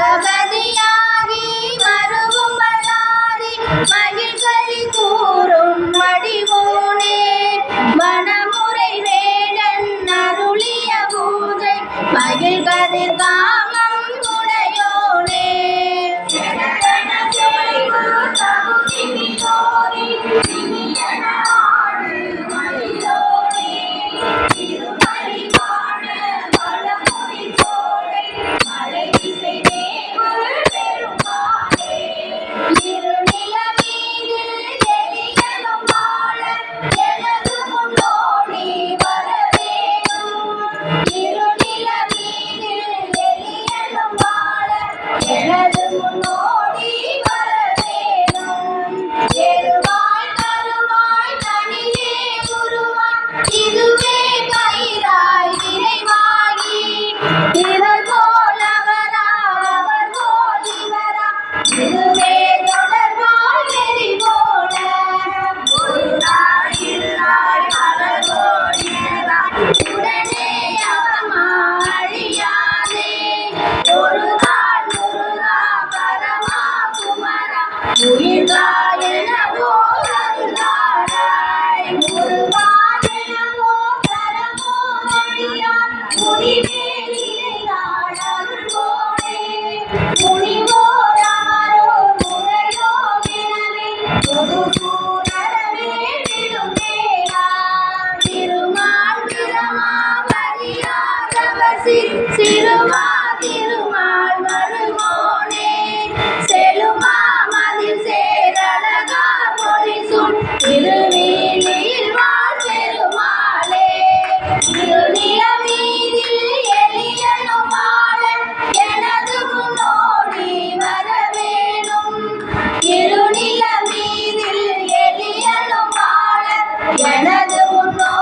மகபதியாகி மருவும் வல்லாரி மகிழ்களி கூறும் வடிவோனே வனமுறை வேடன் அருளிய பூஜை மகிழ்கதிர் காமம் உடையோனே எனது முன்னோடி வரவேணும் எருவாய் கருவாய் தனியே உருவாய் இதுவே பயிராய் நிறைவாகி இதழ் போல் அவரா அவர் போல் இவரா இதுவே தொடர்வாய் நெறி போல ஒரு நாள் இரு நாள் பல கோடி உடனே அவமா அழியாதே ஒரு முருகாயனவோ அருளாராய் முருகாயனவோ தரமோ மொழியார் முடிவேலியார் அருள்வோனே முனிவோர் அமரோ முறையோ வினவே ஒரு சூரரவே விடுமேயா திருமால் பிரமாபதியாதவர் சிறுமா திருமால் வருவோனே செலுமா சேரழகா மொழிசூல் திருவேணியில் வாழ் பெருமாளே இருநில மீதில் எளியனும் வாழ எனது முன்னோடி வரவேணும் இருநில மீதில் எளியனும் வாழ எனது முன்னோடி